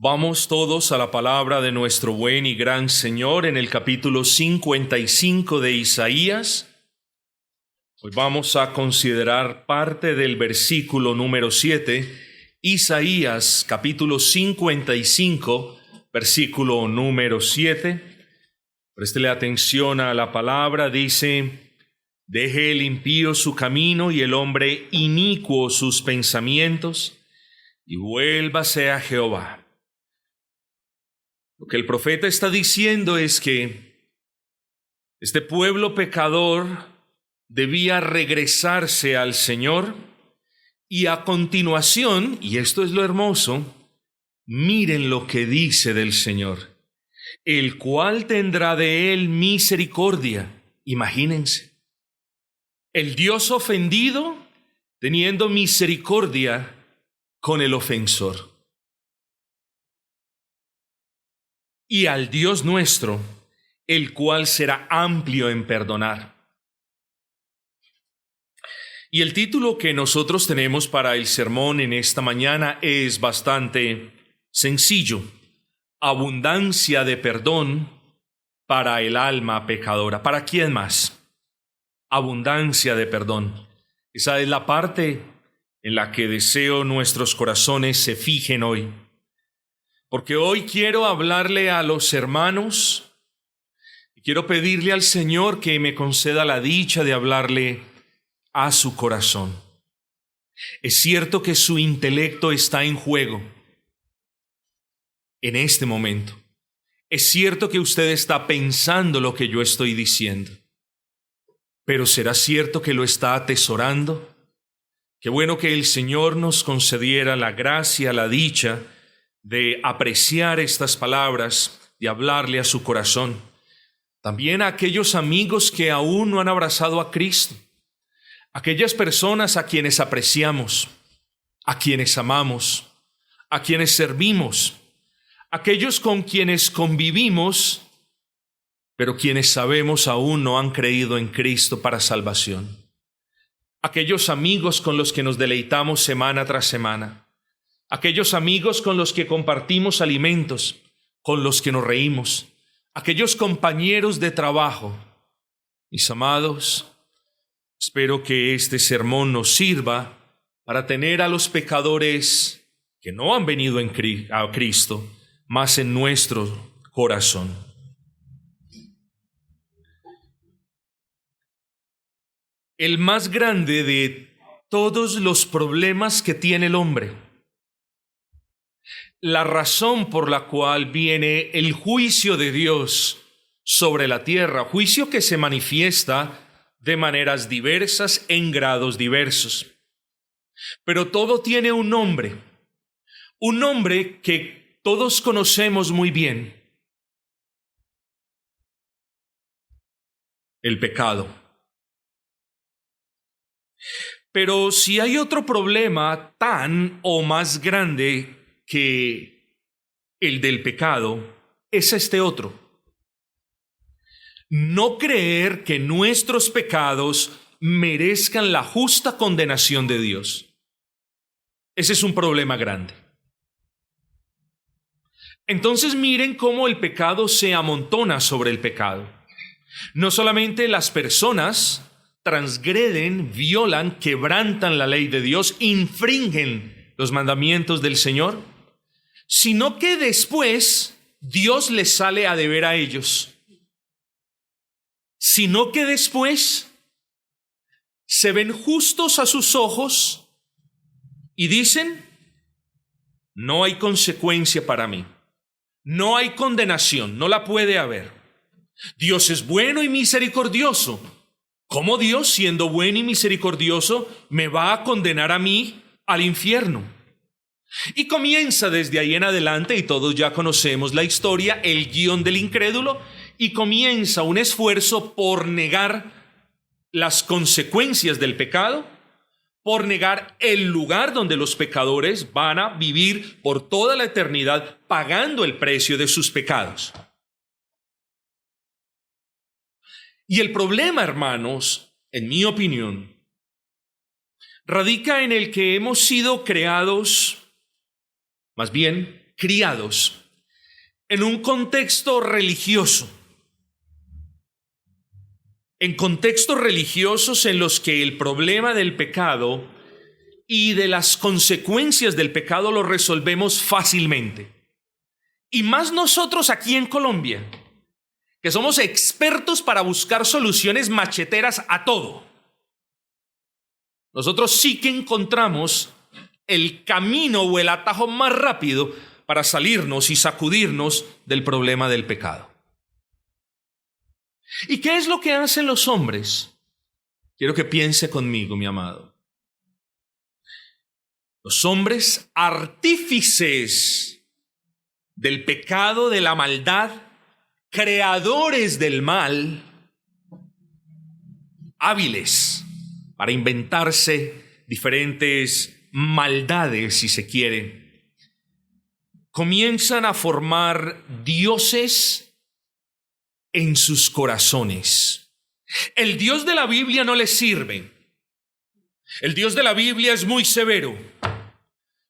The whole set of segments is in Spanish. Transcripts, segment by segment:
Vamos todos a la palabra de nuestro buen y gran Señor en el capítulo 55 de Isaías. Hoy vamos a considerar parte del versículo número 7, Isaías capítulo 55, versículo número 7. Préstele atención a la palabra, dice: deje el impío su camino y el hombre inicuo sus pensamientos, y vuélvase a Jehová. Lo que el profeta está diciendo es que este pueblo pecador debía regresarse al Señor y a continuación, y esto es lo hermoso, miren lo que dice del Señor, el cual tendrá de él misericordia. Imagínense, el Dios ofendido teniendo misericordia con el ofensor. Y al Dios nuestro, el cual será amplio en perdonar. Y el título que nosotros tenemos para el sermón en esta mañana es bastante sencillo: abundancia de perdón para el alma pecadora. ¿Para quién más? Abundancia de perdón. Esa es la parte en la que deseo nuestros corazones se fijen hoy. Porque hoy quiero hablarle a los hermanos y quiero pedirle al Señor que me conceda la dicha de hablarle a su corazón. Es cierto que su intelecto está en juego en este momento. Es cierto que usted está pensando lo que yo estoy diciendo. Pero ¿será cierto que lo está atesorando? Qué bueno que el Señor nos concediera la gracia, la dicha de apreciar estas palabras, de hablarle a su corazón. También a aquellos amigos que aún no han abrazado a Cristo, aquellas personas a quienes apreciamos, a quienes amamos, a quienes servimos, aquellos con quienes convivimos, pero quienes sabemos aún no han creído en Cristo para salvación. Aquellos amigos con los que nos deleitamos semana tras semana. Aquellos amigos con los que compartimos alimentos, con los que nos reímos, aquellos compañeros de trabajo. Mis amados, espero que este sermón nos sirva para tener a los pecadores que no han venido a Cristo más en nuestro corazón. El más grande de todos los problemas que tiene el hombre, la razón por la cual viene el juicio de Dios sobre la tierra, juicio que se manifiesta de maneras diversas en grados diversos. Pero todo tiene un nombre que todos conocemos muy bien: el pecado. Pero si hay otro problema tan o más grande que el del pecado, es este otro: no creer que nuestros pecados merezcan la justa condenación de Dios. Ese es un problema grande. Entonces miren cómo el pecado se amontona sobre el pecado. No solamente las personas transgreden, violan, quebrantan la ley de Dios, infringen los mandamientos del Señor, sino que después Dios les sale a deber a ellos. Sino que después se ven justos a sus ojos y dicen: no hay consecuencia para mí, no hay condenación, no la puede haber. Dios es bueno y misericordioso. ¿Cómo Dios, siendo bueno y misericordioso, me va a condenar a mí al infierno? Y comienza desde ahí en adelante, y todos ya conocemos la historia, el guión del incrédulo, y comienza un esfuerzo por negar las consecuencias del pecado, por negar el lugar donde los pecadores van a vivir por toda la eternidad pagando el precio de sus pecados. Y el problema, hermanos, en mi opinión, radica en el que hemos sido creados, más bien, criados en un contexto religioso, en contextos religiosos en los que el problema del pecado y de las consecuencias del pecado lo resolvemos fácilmente. Y más nosotros aquí en Colombia, que somos expertos para buscar soluciones macheteras a todo. Nosotros sí que encontramos el camino o el atajo más rápido para salirnos y sacudirnos del problema del pecado. ¿Y qué es lo que hacen los hombres? Quiero que piense conmigo, mi amado. Los hombres, artífices del pecado, de la maldad, creadores del mal, hábiles para inventarse diferentes maldades, si se quiere, comienzan a formar dioses en sus corazones. El Dios de la Biblia no les sirve. El Dios de la Biblia es muy severo.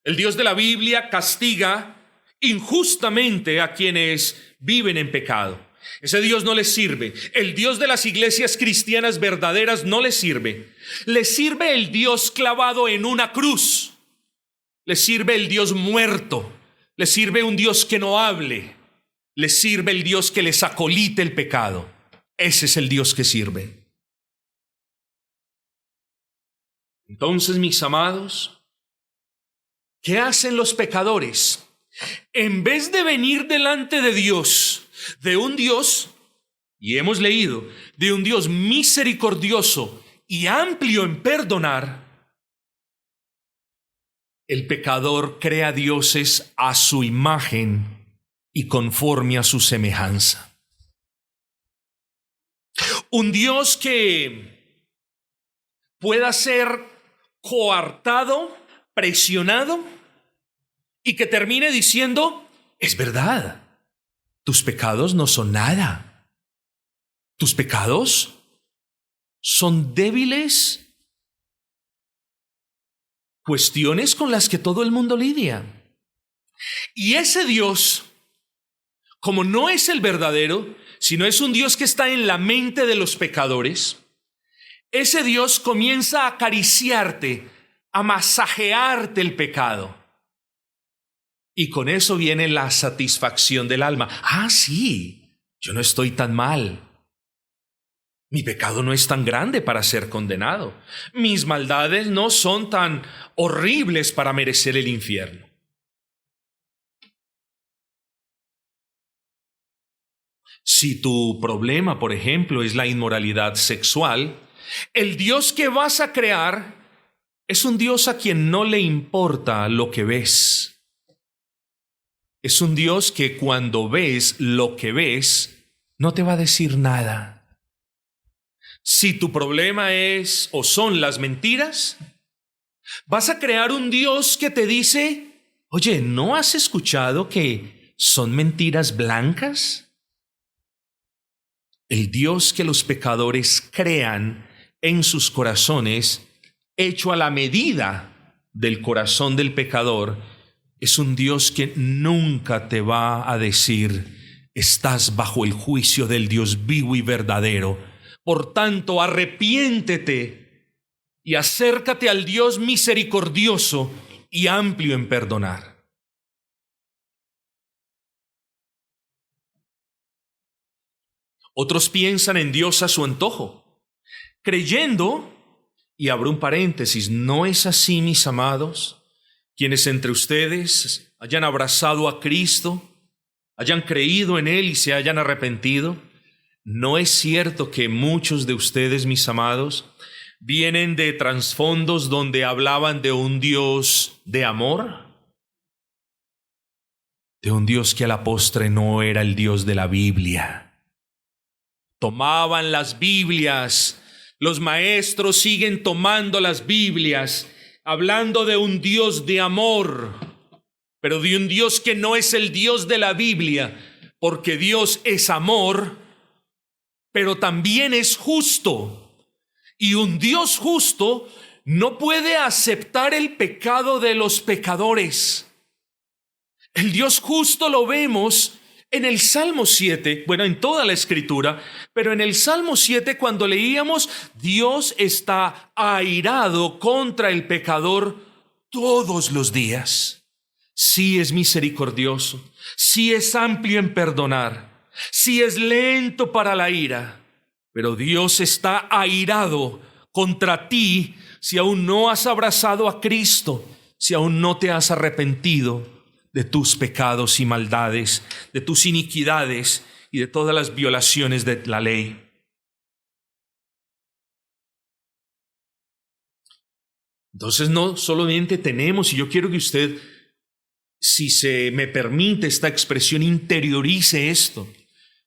El Dios de la Biblia castiga injustamente a quienes viven en pecado. Ese Dios no les sirve. El Dios de las iglesias cristianas verdaderas no les sirve. Les sirve el Dios clavado en una cruz. Les sirve el Dios muerto. Les sirve un Dios que no hable. Les sirve el Dios que les acolite el pecado. Ese es el Dios que sirve. Entonces, mis amados, ¿qué hacen los pecadores? En vez de venir delante de Dios, de un Dios, y hemos leído, de un Dios misericordioso y amplio en perdonar, el pecador crea dioses a su imagen y conforme a su semejanza. Un Dios que pueda ser coartado, presionado, y que termine diciendo, es verdad, tus pecados no son nada. Tus pecados son débiles cuestiones con las que todo el mundo lidia. Y ese Dios, como no es el verdadero, sino es un Dios que está en la mente de los pecadores, ese Dios comienza a acariciarte, a masajearte el pecado. Y con eso viene la satisfacción del alma. Ah, sí, yo no estoy tan mal. Mi pecado no es tan grande para ser condenado. Mis maldades no son tan horribles para merecer el infierno. Si tu problema, por ejemplo, es la inmoralidad sexual, el Dios que vas a crear es un Dios a quien no le importa lo que ves. Es un Dios que cuando ves lo que ves, no te va a decir nada. Si tu problema es o son las mentiras, vas a crear un Dios que te dice, oye, ¿no has escuchado que son mentiras blancas? El Dios que los pecadores crean en sus corazones, hecho a la medida del corazón del pecador, es un Dios que nunca te va a decir, estás bajo el juicio del Dios vivo y verdadero. Por tanto, arrepiéntete y acércate al Dios misericordioso y amplio en perdonar. Otros piensan en Dios a su antojo, creyendo, y abro un paréntesis, no es así, mis amados. Quienes entre ustedes hayan abrazado a Cristo, hayan creído en Él y se hayan arrepentido, ¿no es cierto que muchos de ustedes, mis amados, vienen de trasfondos donde hablaban de un Dios de amor? De un Dios que a la postre no era el Dios de la Biblia. Tomaban las Biblias, los maestros siguen tomando las Biblias, hablando de un Dios de amor, pero de un Dios que no es el Dios de la Biblia, porque Dios es amor, pero también es justo. Y un Dios justo no puede aceptar el pecado de los pecadores. El Dios justo lo vemos en el Salmo 7, bueno, en toda la Escritura, pero en el Salmo 7 cuando leíamos, Dios está airado contra el pecador todos los días. Sí es misericordioso, sí es amplio en perdonar, sí es lento para la ira, pero Dios está airado contra ti si aún no has abrazado a Cristo, si aún no te has arrepentido de tus pecados y maldades, de tus iniquidades y de todas las violaciones de la ley. Entonces no solamente tenemos, y yo quiero que usted, si se me permite esta expresión, interiorice esto.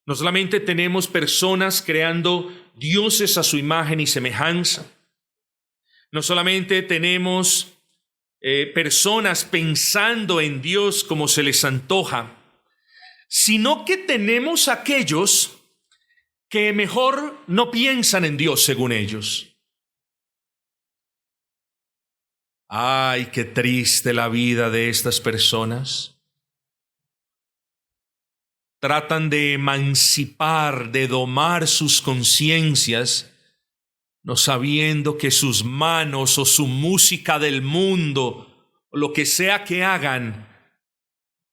No solamente tenemos personas creando dioses a su imagen y semejanza. No solamente tenemos personas pensando en Dios como se les antoja, sino que tenemos aquellos que mejor no piensan en Dios según ellos. Ay, qué triste la vida de estas personas. Tratan de emancipar, de domar sus conciencias, no sabiendo que sus manos o su música del mundo, o lo que sea que hagan,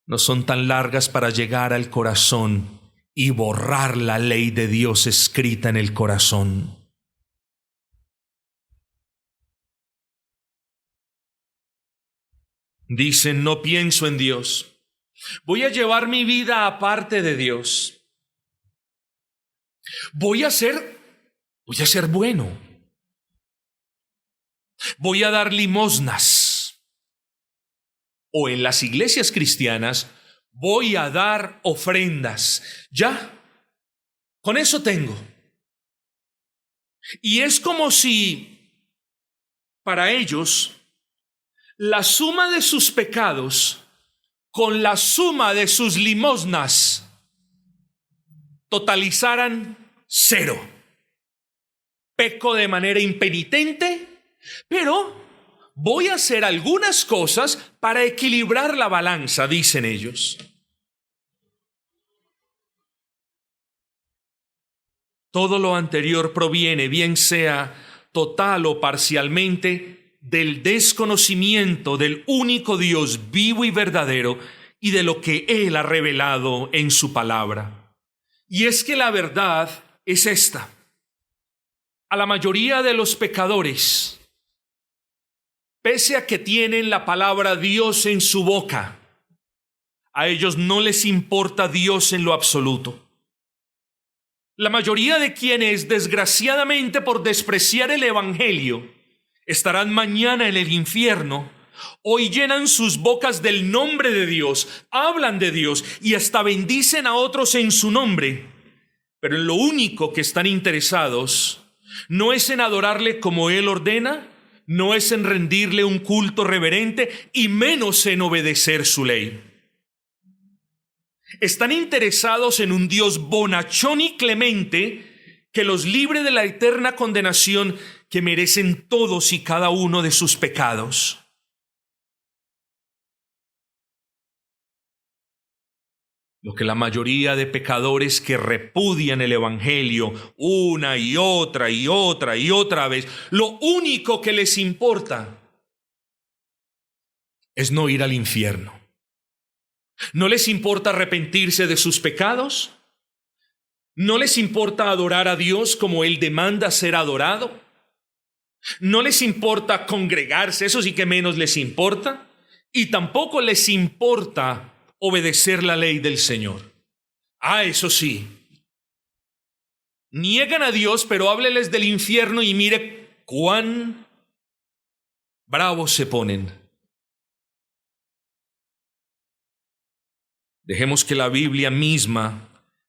no son tan largas para llegar al corazón y borrar la ley de Dios escrita en el corazón. Dicen, no pienso en Dios. Voy a llevar mi vida aparte de Dios. Voy a ser bueno. Voy a dar limosnas. O en las iglesias cristianas, voy a dar ofrendas. Ya, con eso tengo. Y es como si para ellos la suma de sus pecados con la suma de sus limosnas totalizaran 0. Peco de manera impenitente, pero voy a hacer algunas cosas para equilibrar la balanza, dicen ellos. Todo lo anterior proviene, bien sea total o parcialmente, del desconocimiento del único Dios vivo y verdadero y de lo que Él ha revelado en su palabra. Y es que la verdad es esta. A la mayoría de los pecadores, pese a que tienen la palabra Dios en su boca, a ellos no les importa Dios en lo absoluto. La mayoría de quienes, desgraciadamente por despreciar el Evangelio, estarán mañana en el infierno, hoy llenan sus bocas del nombre de Dios, hablan de Dios y hasta bendicen a otros en su nombre. Pero en lo único que están interesados no es en adorarle como Él ordena, no es en rendirle un culto reverente y menos en obedecer su ley. Están interesados en un Dios bonachón y clemente que los libre de la eterna condenación que merecen todos y cada uno de sus pecados. Lo que la mayoría de pecadores que repudian el Evangelio una y otra vez, lo único que les importa es no ir al infierno. No les importa arrepentirse de sus pecados. No les importa adorar a Dios como Él demanda ser adorado. No les importa congregarse, eso sí que menos les importa. Y tampoco les importa obedecer la ley del Señor. Eso sí, niegan a Dios, pero hábleles del infierno y mire cuán bravos se ponen. Dejemos que la Biblia misma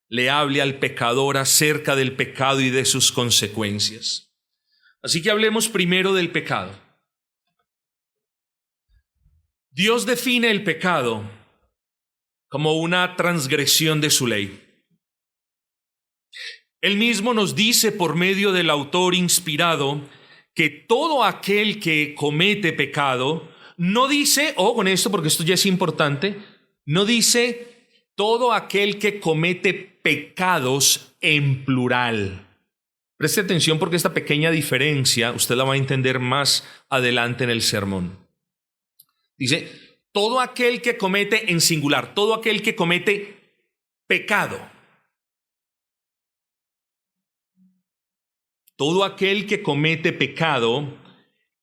le hable al pecador acerca del pecado y de sus consecuencias. Así que hablemos primero del pecado. Dios define el pecado como una transgresión de su ley. Él mismo nos dice por medio del autor inspirado que todo aquel que comete pecado, no dice, con esto porque esto ya es importante, No dice todo aquel que comete pecados en plural. Preste atención porque esta pequeña diferencia usted la va a entender más adelante en el sermón. Dice, todo aquel que comete en singular, todo aquel que comete pecado. Todo aquel que comete pecado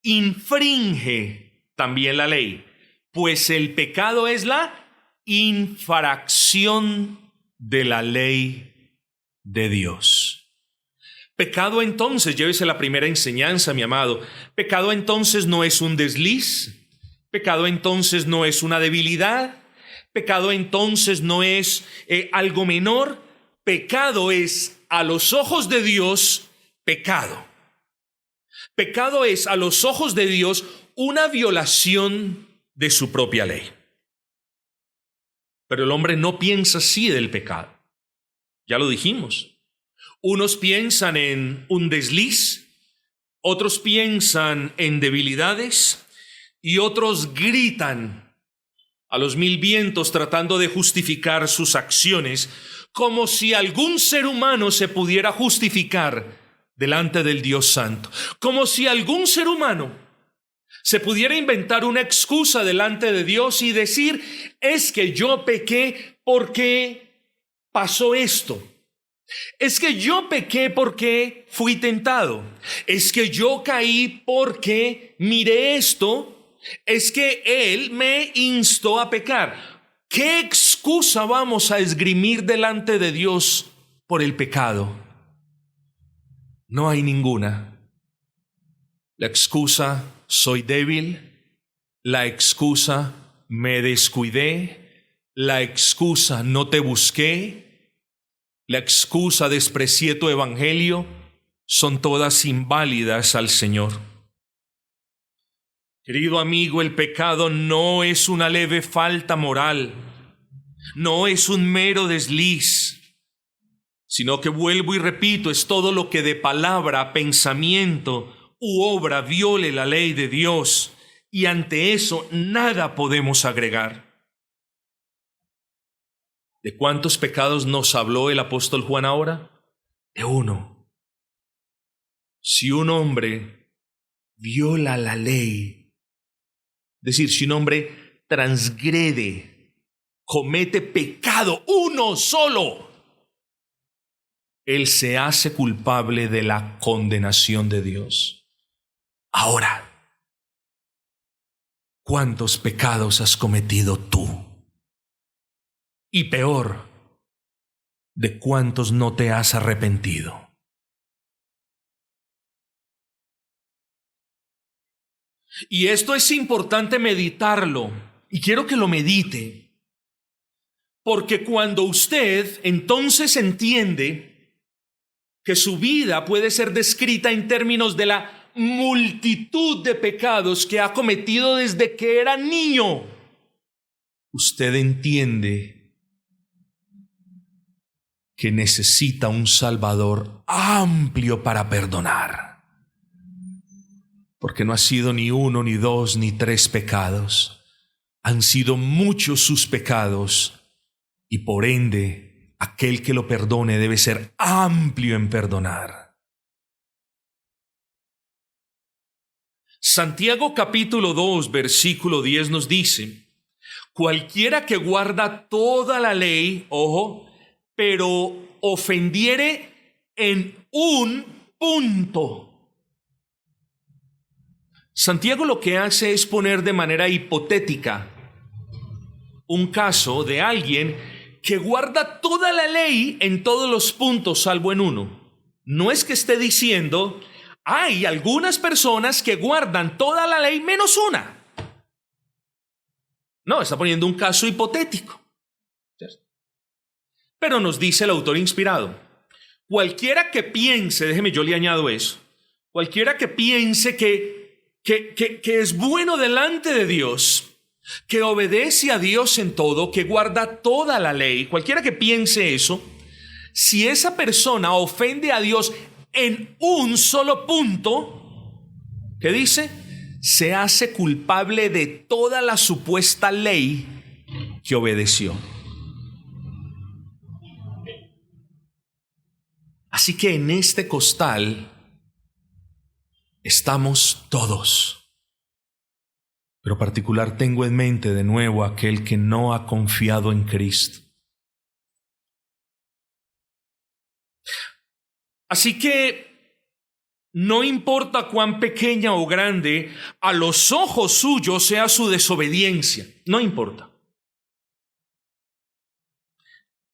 infringe también la ley, pues el pecado es la infracción de la ley de Dios. Pecado entonces, llévese la primera enseñanza, mi amado. Pecado entonces no es un desliz. Pecado entonces no es una debilidad. Pecado entonces no es algo menor. Pecado es, a los ojos de Dios, pecado. Pecado es, a los ojos de Dios, una violación de su propia ley. Pero el hombre no piensa así del pecado. Ya lo dijimos. Unos piensan en un desliz, otros piensan en debilidades y otros gritan a los mil vientos tratando de justificar sus acciones, como si algún ser humano se pudiera justificar delante del Dios Santo, como si algún ser humano se pudiera inventar una excusa delante de Dios y decir, es que yo pequé porque pasó esto. Es que yo pequé porque fui tentado. Es que yo caí porque miré esto. Es que Él me instó a pecar. ¿Qué excusa vamos a esgrimir delante de Dios por el pecado? No hay ninguna. La excusa, soy débil. La excusa, me descuidé. La excusa, no te busqué. La excusa, desprecié tu evangelio, son todas inválidas al Señor. Querido amigo, el pecado no es una leve falta moral, no es un mero desliz, sino que, vuelvo y repito, es todo lo que de palabra, pensamiento u obra viole la ley de Dios, y ante eso nada podemos agregar. ¿De cuántos pecados nos habló el apóstol Juan ahora? De uno. Si un hombre viola la ley, es decir, si un hombre transgrede, comete pecado, uno solo, él se hace culpable de la condenación de Dios. Ahora, ¿cuántos pecados has cometido tú? Y peor, ¿de cuántos no te has arrepentido? Y esto es importante meditarlo, y quiero que lo medite, porque cuando usted entonces entiende que su vida puede ser descrita en términos de la multitud de pecados que ha cometido desde que era niño, usted entiende que necesita un Salvador amplio para perdonar. Porque no ha sido ni uno, ni dos, ni tres pecados. Han sido muchos sus pecados, y por ende, aquel que lo perdone debe ser amplio en perdonar. Santiago capítulo 2, versículo 10 nos dice, cualquiera que guarda toda la ley, ojo, pero ofendiere en un punto. Santiago lo que hace es poner de manera hipotética un caso de alguien que guarda toda la ley en todos los puntos salvo en uno. No es que esté diciendo, hay algunas personas que guardan toda la ley menos una. No, está poniendo un caso hipotético. Pero nos dice el autor inspirado, cualquiera que piense, déjeme yo le añado eso, cualquiera que piense que es bueno delante de Dios, que obedece a Dios en todo, que guarda toda la ley, cualquiera que piense eso, si esa persona ofende a Dios en un solo punto, ¿qué dice? Se hace culpable de toda la supuesta ley que obedeció. Así que en este costal estamos todos. Pero particular tengo en mente de nuevo aquel que no ha confiado en Cristo. Así que no importa cuán pequeña o grande a los ojos suyos sea su desobediencia, no importa.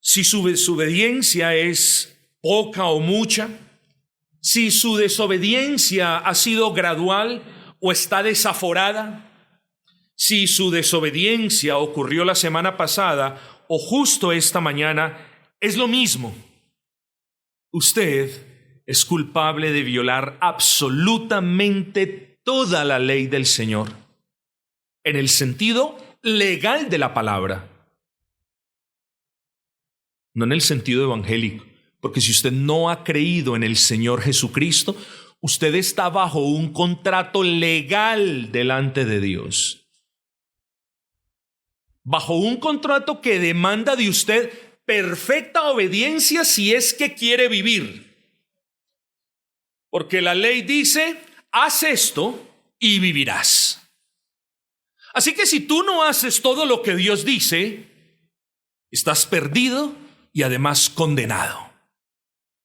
Si su desobediencia es poca o mucha, si su desobediencia ha sido gradual o está desaforada, si su desobediencia ocurrió la semana pasada o justo esta mañana, es lo mismo. Usted es culpable de violar absolutamente toda la ley del Señor, en el sentido legal de la palabra, no en el sentido evangélico, porque si usted no ha creído en el Señor Jesucristo, usted está bajo un contrato legal delante de Dios, bajo un contrato que demanda de usted perfecta obediencia si es que quiere vivir. Porque la ley dice, haz esto y vivirás. Así que si tú no haces todo lo que Dios dice, estás perdido y además condenado.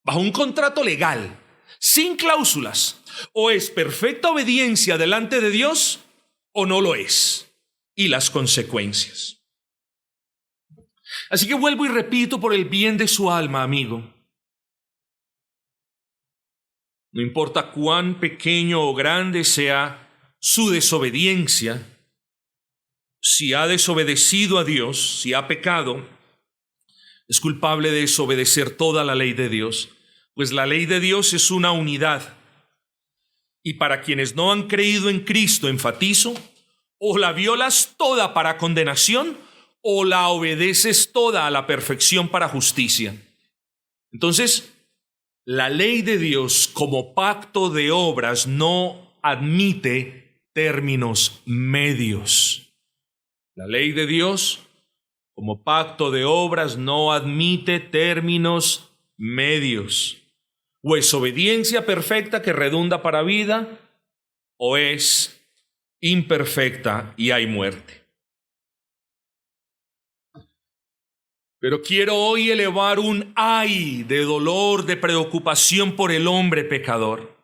Bajo un contrato legal, sin cláusulas, o es perfecta obediencia delante de Dios o no lo es. Y las consecuencias. Así que vuelvo y repito por el bien de su alma, amigo. No importa cuán pequeño o grande sea su desobediencia, si ha desobedecido a Dios, si ha pecado, es culpable de desobedecer toda la ley de Dios, pues la ley de Dios es una unidad. Y para quienes no han creído en Cristo, enfatizo, o la violas toda para condenación, o la obedeces toda a la perfección para justicia. Entonces, la ley de Dios como pacto de obras no admite términos medios. La ley de Dios como pacto de obras no admite términos medios. O es obediencia perfecta que redunda para vida, o es imperfecta y hay muerte. Pero quiero hoy elevar un ay de dolor, de preocupación por el hombre pecador.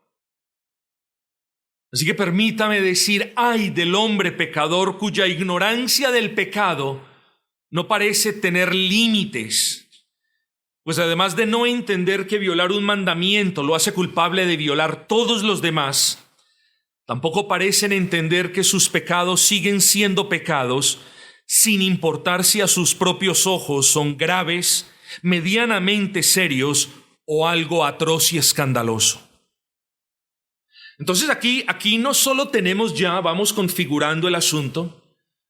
Así que permítame decir ay del hombre pecador cuya ignorancia del pecado no parece tener límites. Pues además de no entender que violar un mandamiento lo hace culpable de violar todos los demás, tampoco parecen entender que sus pecados siguen siendo pecados, sin importar si a sus propios ojos son graves, medianamente serios o algo atroz y escandaloso. Entonces aquí no solo tenemos ya, vamos configurando el asunto,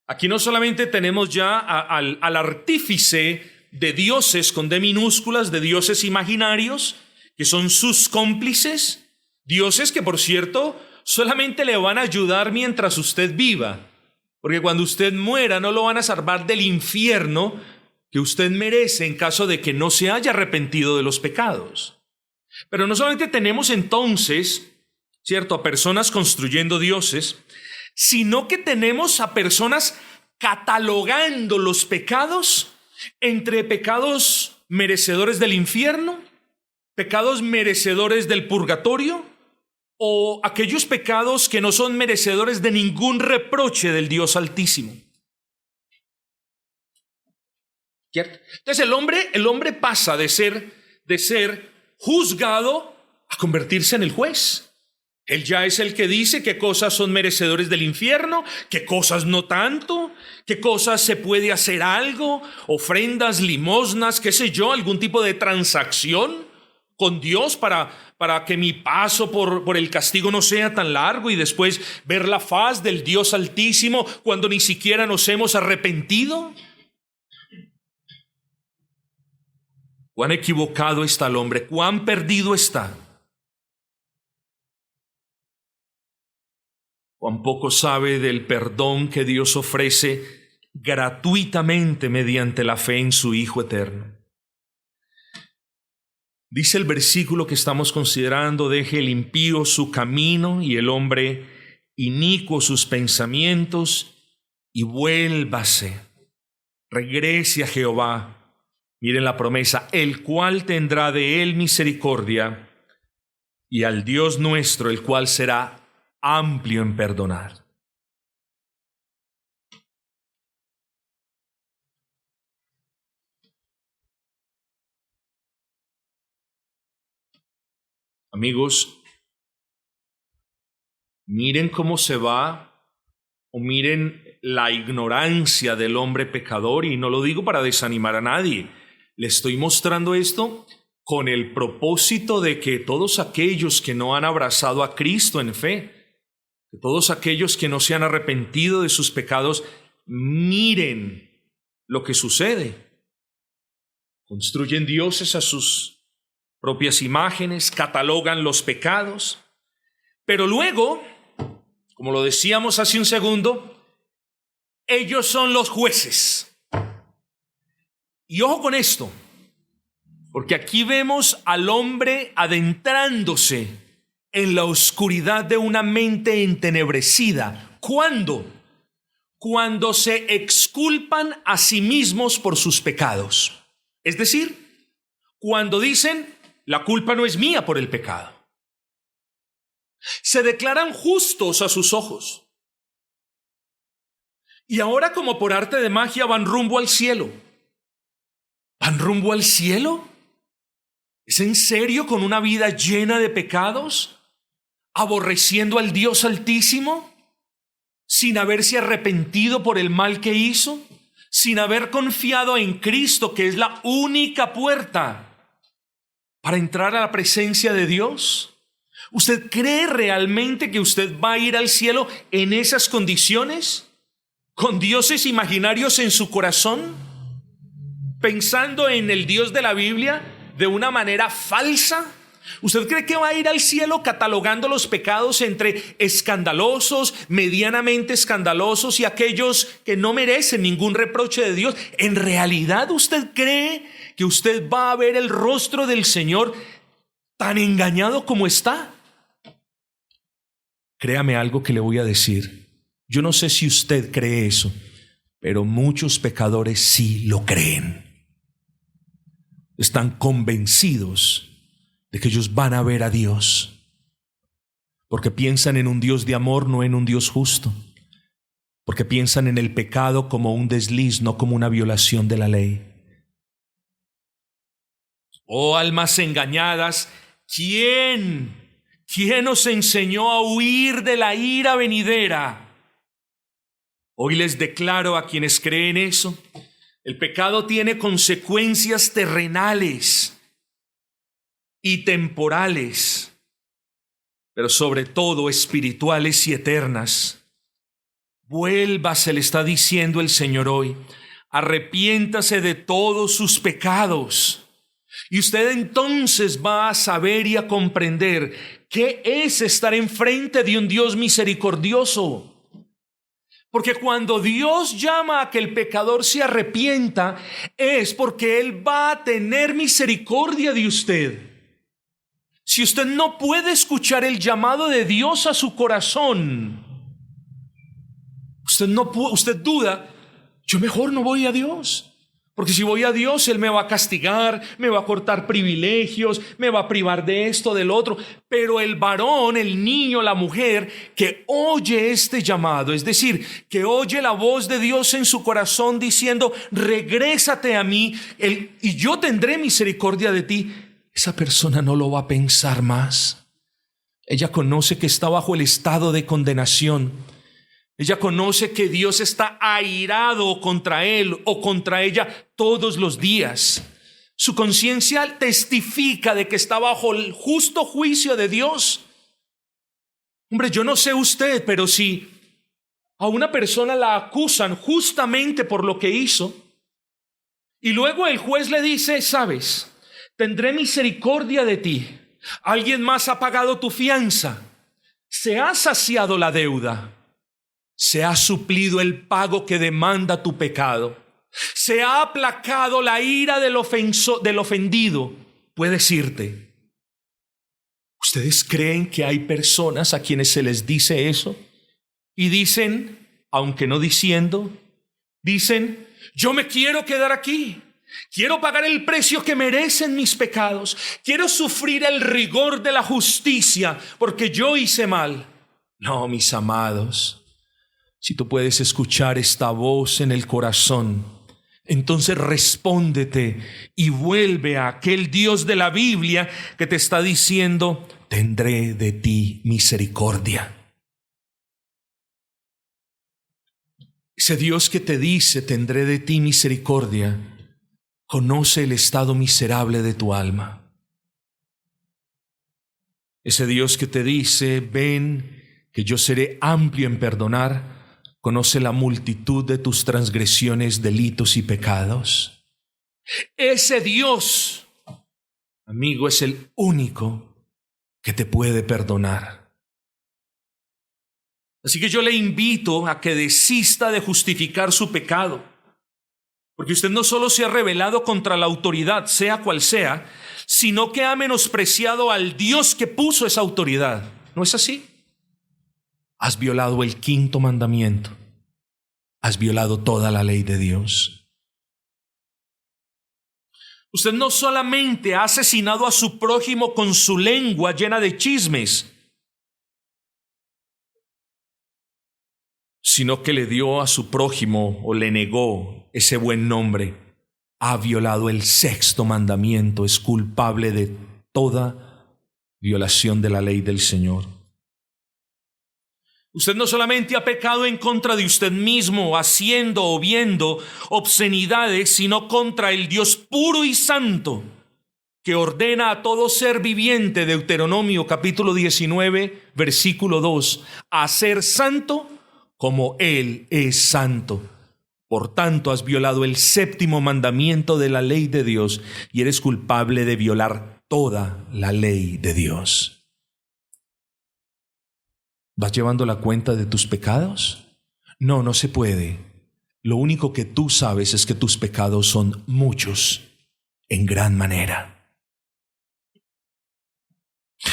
aquí no solamente tenemos ya al artífice de dioses con D minúsculas, de dioses imaginarios, que son sus cómplices, dioses que por cierto solamente le van a ayudar mientras usted viva. Porque cuando usted muera no lo van a salvar del infierno que usted merece en caso de que no se haya arrepentido de los pecados. Pero no solamente tenemos entonces, ¿cierto?, a personas construyendo dioses, sino que tenemos a personas catalogando los pecados entre pecados merecedores del infierno, pecados merecedores del purgatorio, o aquellos pecados que no son merecedores de ningún reproche del Dios Altísimo. ¿Cierto? Entonces el hombre pasa de ser juzgado a convertirse en el juez. Él ya es el que dice qué cosas son merecedores del infierno, qué cosas no tanto, qué cosas se puede hacer algo, ofrendas, limosnas, qué sé yo, algún tipo de transacción con Dios para que mi paso por el castigo no sea tan largo y después ver la faz del Dios Altísimo cuando ni siquiera nos hemos arrepentido. Cuán equivocado está el hombre, cuán perdido está. Cuán poco sabe del perdón que Dios ofrece gratuitamente mediante la fe en su Hijo eterno. Dice el versículo que estamos considerando: deje el impío su camino y el hombre inicuo sus pensamientos y vuélvase, regrese a Jehová. Miren la promesa: el cual tendrá de él misericordia, y al Dios nuestro, el cual será amplio en perdonar. Amigos, miren cómo se va, o miren la ignorancia del hombre pecador, y no lo digo para desanimar a nadie. Le estoy mostrando esto con el propósito de que todos aquellos que no han abrazado a Cristo en fe, que todos aquellos que no se han arrepentido de sus pecados, miren lo que sucede. Construyen dioses a sus propias imágenes, catalogan los pecados, pero luego, como lo decíamos hace un segundo, ellos son los jueces. Y ojo con esto, porque aquí vemos al hombre adentrándose en la oscuridad de una mente entenebrecida. ¿Cuándo? Cuando se exculpan a sí mismos por sus pecados. Es decir, cuando dicen: la culpa no es mía por el pecado. Se declaran justos a sus ojos. Y ahora, como por arte de magia, van rumbo al cielo. ¿Van rumbo al cielo? ¿Es en serio, con una vida llena de pecados? ¿Aborreciendo al Dios Altísimo? ¿Sin haberse arrepentido por el mal que hizo? ¿Sin haber confiado en Cristo, que es la única puerta para entrar a la presencia de Dios? ¿Usted cree realmente que usted va a ir al cielo en esas condiciones? ¿Con dioses imaginarios en su corazón? ¿Pensando en el Dios de la Biblia de una manera falsa? ¿Usted cree que va a ir al cielo catalogando los pecados entre escandalosos, medianamente escandalosos y aquellos que no merecen ningún reproche de Dios? ¿En realidad usted cree que usted va a ver el rostro del Señor tan engañado como está? Créame algo que le voy a decir. Yo no sé si usted cree eso, pero muchos pecadores sí lo creen. Están convencidos de que ellos van a ver a Dios, porque piensan en un Dios de amor, no en un Dios justo, porque piensan en el pecado como un desliz, no como una violación de la ley. Oh almas engañadas, ¿quién os enseñó a huir de la ira venidera? Hoy les declaro a quienes creen eso: el pecado tiene consecuencias terrenales y temporales, pero sobre todo espirituales y eternas. Vuélvase, le está diciendo el Señor hoy. Arrepiéntase de todos sus pecados. Y usted entonces va a saber y a comprender qué es estar enfrente de un Dios misericordioso. Porque cuando Dios llama a que el pecador se arrepienta, es porque Él va a tener misericordia de usted. Si usted no puede escuchar el llamado de Dios a su corazón, usted duda: yo mejor no voy a Dios. Porque si voy a Dios, Él me va a castigar, me va a cortar privilegios, me va a privar de esto, del otro. Pero el varón, el niño, la mujer que oye este llamado, es decir, que oye la voz de Dios en su corazón diciendo: regrésate a mí y yo tendré misericordia de ti, esa persona no lo va a pensar más. Ella conoce que está bajo el estado de condenación. Ella conoce que Dios está airado contra él o contra ella todos los días. Su conciencia testifica de que está bajo el justo juicio de Dios. Hombre, yo no sé usted, pero si a una persona la acusan justamente por lo que hizo, y luego el juez le dice: sabes, tendré misericordia de ti, alguien más ha pagado tu fianza, se ha saciado la deuda, Se ha suplido el pago que demanda tu pecado. Se ha aplacado la ira del ofendido. Puedes irte. ¿Ustedes creen que hay personas a quienes se les dice eso? Y dicen, aunque no diciendo, dicen, yo me quiero quedar aquí. Quiero pagar el precio que merecen mis pecados. Quiero sufrir el rigor de la justicia porque yo hice mal. No, mis amados. Si tú puedes escuchar esta voz en el corazón, entonces respóndete y vuelve a aquel Dios de la Biblia que te está diciendo, tendré de ti misericordia. Ese Dios que te dice, tendré de ti misericordia, conoce el estado miserable de tu alma. Ese Dios que te dice, ven, que yo seré amplio en perdonar, conoce la multitud de tus transgresiones, delitos y pecados. Ese Dios, amigo, es el único que te puede perdonar. Así que yo le invito a que desista de justificar su pecado, porque usted no solo se ha rebelado contra la autoridad, sea cual sea, sino que ha menospreciado al Dios que puso esa autoridad. ¿No es así? Has violado el 5º mandamiento. Has violado toda la ley de Dios. Usted no solamente ha asesinado a su prójimo con su lengua llena de chismes, sino que le dio a su prójimo o le negó ese buen nombre. Ha violado el 6º mandamiento. Es culpable de toda violación de la ley del Señor. Usted no solamente ha pecado en contra de usted mismo, haciendo o viendo obscenidades, sino contra el Dios puro y santo, que ordena a todo ser viviente, Deuteronomio capítulo 19, versículo 2, a ser santo como Él es santo. Por tanto, has violado el 7º mandamiento de la ley de Dios y eres culpable de violar toda la ley de Dios. ¿Vas llevando la cuenta de tus pecados? No, no se puede. Lo único que tú sabes es que tus pecados son muchos, en gran manera.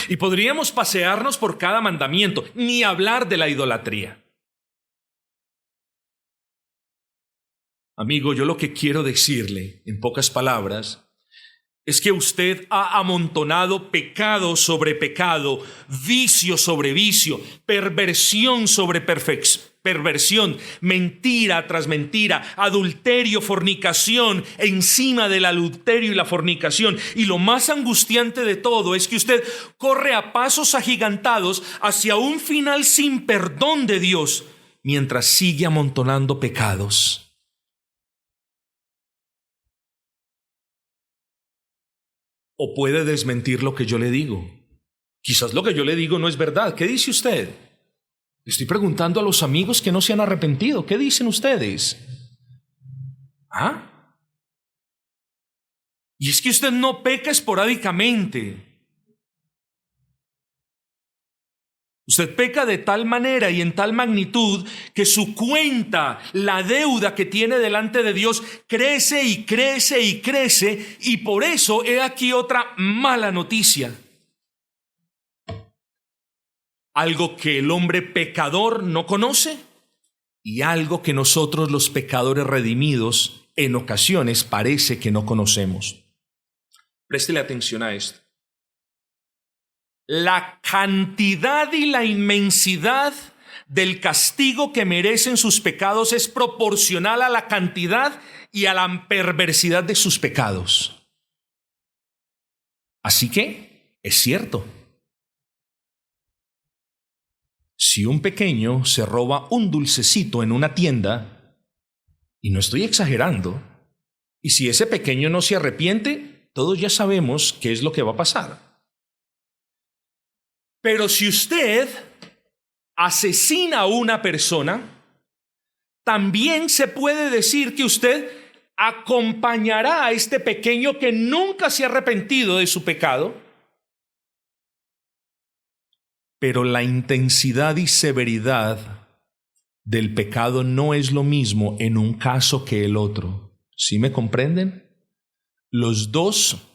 Y podríamos pasearnos por cada mandamiento, ni hablar de la idolatría. Amigo, yo lo que quiero decirle, en pocas palabras, es que usted ha amontonado pecado sobre pecado, vicio sobre vicio, perversión sobre perversión, mentira tras mentira, adulterio, fornicación, encima del adulterio y la fornicación. Y lo más angustiante de todo es que usted corre a pasos agigantados hacia un final sin perdón de Dios, mientras sigue amontonando pecados. O puede desmentir lo que yo le digo. Quizás lo que yo le digo no es verdad. ¿Qué dice usted? Estoy preguntando a los amigos que no se han arrepentido. ¿Qué dicen ustedes? ¿Ah? Y es que usted no peca esporádicamente. Usted peca de tal manera y en tal magnitud que su cuenta, la deuda que tiene delante de Dios, crece y crece y crece. Y por eso he aquí otra mala noticia. Algo que el hombre pecador no conoce y algo que nosotros los pecadores redimidos en ocasiones parece que no conocemos. Préstele atención a esto. La cantidad y la inmensidad del castigo que merecen sus pecados es proporcional a la cantidad y a la perversidad de sus pecados. Así que es cierto. Si un pequeño se roba un dulcecito en una tienda, y no estoy exagerando, y si ese pequeño no se arrepiente, todos ya sabemos qué es lo que va a pasar. Pero si usted asesina a una persona, también se puede decir que usted acompañará a este pequeño que nunca se ha arrepentido de su pecado. Pero la intensidad y severidad del pecado no es lo mismo en un caso que el otro. ¿Sí me comprenden? Los dos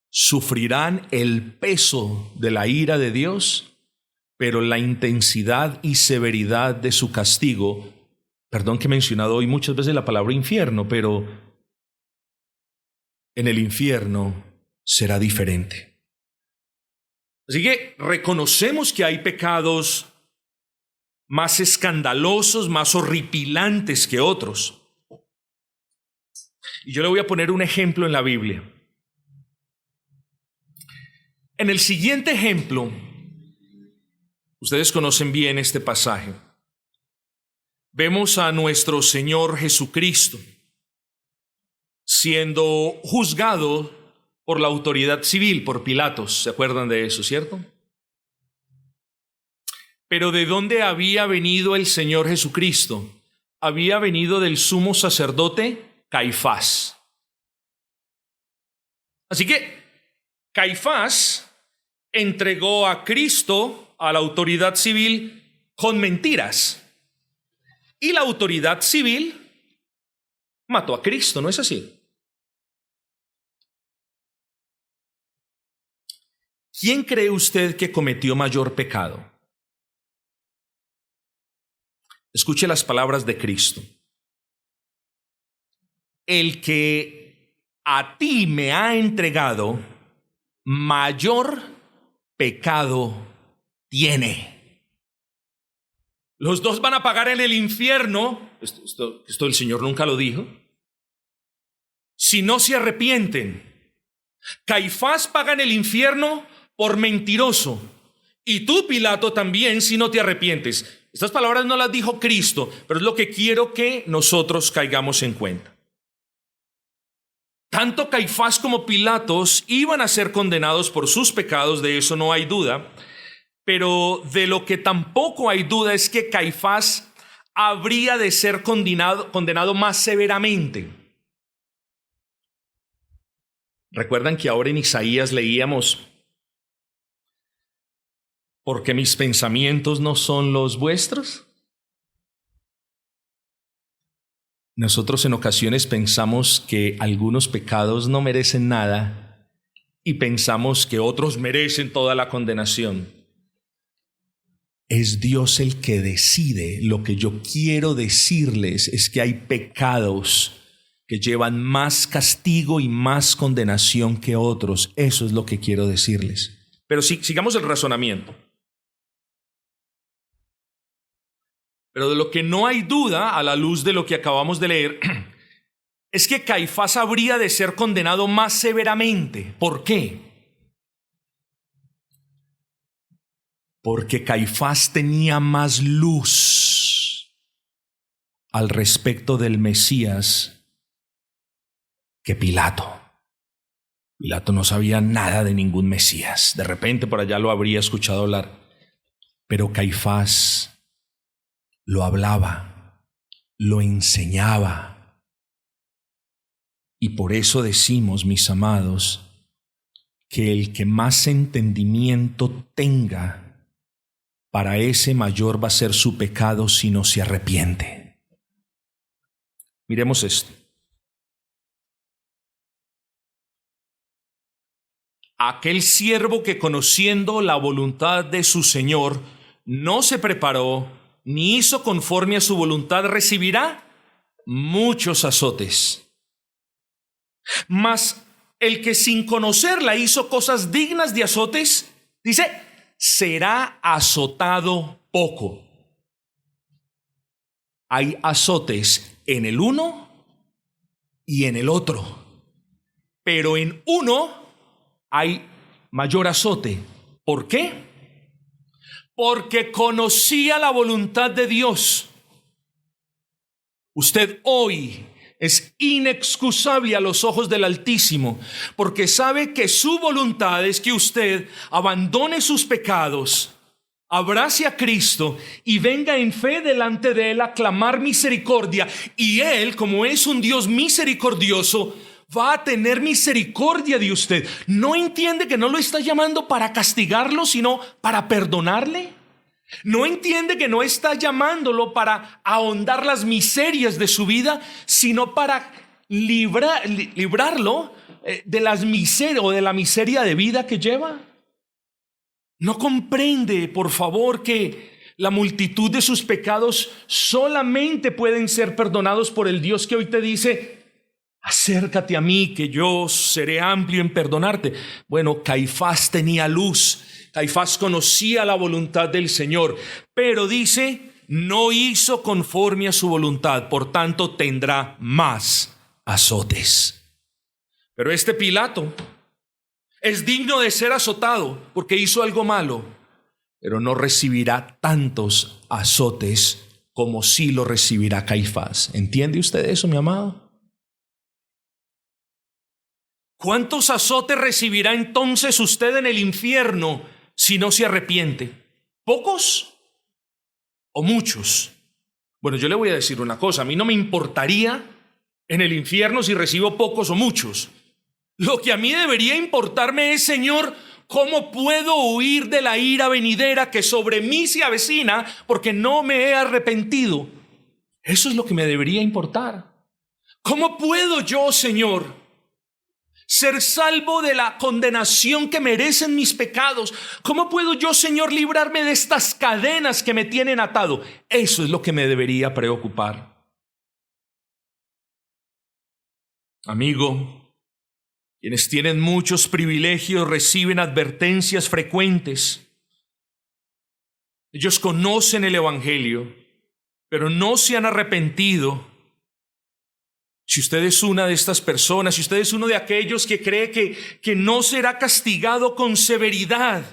sufrirán el peso de la ira de Dios, pero la intensidad y severidad de su castigo, perdón que he mencionado hoy muchas veces la palabra infierno, pero en el infierno será diferente. Así que reconocemos que hay pecados más escandalosos, más horripilantes que otros. Y yo le voy a poner un ejemplo en la Biblia. En el siguiente ejemplo, ustedes conocen bien este pasaje. Vemos a nuestro Señor Jesucristo siendo juzgado por la autoridad civil, por Pilatos. ¿Se acuerdan de eso, cierto? Pero ¿de dónde había venido el Señor Jesucristo? Había venido del sumo sacerdote Caifás. Así que Caifás entregó a Cristo a la autoridad civil con mentiras. Y la autoridad civil mató a Cristo, ¿no es así? ¿Quién cree usted que cometió mayor pecado? Escuche las palabras de Cristo. El que a ti me ha entregado, mayor pecado tiene. Los dos van a pagar en el infierno. Esto el Señor nunca lo dijo. Si no se arrepienten. Caifás paga en el infierno por mentiroso. Y tú, Pilato, también, si no te arrepientes. Estas palabras no las dijo Cristo, pero es lo que quiero que nosotros caigamos en cuenta. Tanto Caifás como Pilatos iban a ser condenados por sus pecados, de eso no hay duda, pero de lo que tampoco hay duda es que Caifás habría de ser condenado más severamente. ¿Recuerdan que ahora en Isaías leíamos: porque mis pensamientos no son los vuestros? Nosotros en ocasiones pensamos que algunos pecados no merecen nada y pensamos que otros merecen toda la condenación. Es Dios el que decide. Lo que yo quiero decirles es que hay pecados que llevan más castigo y más condenación que otros. Eso es lo que quiero decirles. Pero sigamos el razonamiento. Pero de lo que no hay duda, a la luz de lo que acabamos de leer, es que Caifás habría de ser condenado más severamente. ¿Por qué? Porque Caifás tenía más luz al respecto del Mesías que Pilato. Pilato no sabía nada de ningún Mesías. De repente por allá lo habría escuchado hablar. Pero Caifás lo hablaba, lo enseñaba. Y por eso decimos, mis amados, que el que más entendimiento tenga, para ese mayor va a ser su pecado si no se arrepiente. Miremos esto. Aquel siervo que, conociendo la voluntad de su Señor, no se preparó ni hizo conforme a su voluntad, recibirá muchos azotes. Mas el que sin conocerla hizo cosas dignas de azotes, dice, será azotado poco. Hay azotes en el uno y en el otro, pero en uno hay mayor azote. ¿Por qué? Porque conocía la voluntad de Dios. Usted hoy es inexcusable a los ojos del Altísimo, porque sabe que su voluntad es que usted abandone sus pecados, abrace a Cristo y venga en fe delante de Él a clamar misericordia. Y Él, como es un Dios misericordioso, va a tener misericordia de usted. ¿No entiende que no lo está llamando para castigarlo, sino para perdonarle? No entiende que no está llamándolo para ahondar las miserias de su vida, sino para librarlo de las miserias o de la miseria de vida que lleva. No comprende, por favor, que la multitud de sus pecados solamente pueden ser perdonados por el Dios que hoy te dice: acércate a mí, que yo seré amplio en perdonarte. Bueno, Caifás tenía luz. Caifás conocía la voluntad del Señor, pero dice, no hizo conforme a su voluntad, por tanto tendrá más azotes. Pero este Pilato es digno de ser azotado porque hizo algo malo, pero no recibirá tantos azotes como sí lo recibirá Caifás. ¿Entiende usted eso, mi amado? ¿Cuántos azotes recibirá entonces usted en el infierno si no se arrepiente? ¿Pocos o muchos? Bueno, yo le voy a decir una cosa. A mí no me importaría en el infierno si recibo pocos o muchos. Lo que a mí debería importarme es, Señor, ¿cómo puedo huir de la ira venidera que sobre mí se avecina porque no me he arrepentido? Eso es lo que me debería importar. ¿Cómo puedo yo, Señor, ser salvo de la condenación que merecen mis pecados? ¿Cómo puedo yo, Señor, librarme de estas cadenas que me tienen atado? Eso es lo que me debería preocupar. Amigo, quienes tienen muchos privilegios reciben advertencias frecuentes. Ellos conocen el Evangelio, pero no se han arrepentido. Si usted es una de estas personas, si usted es uno de aquellos que cree que no será castigado con severidad,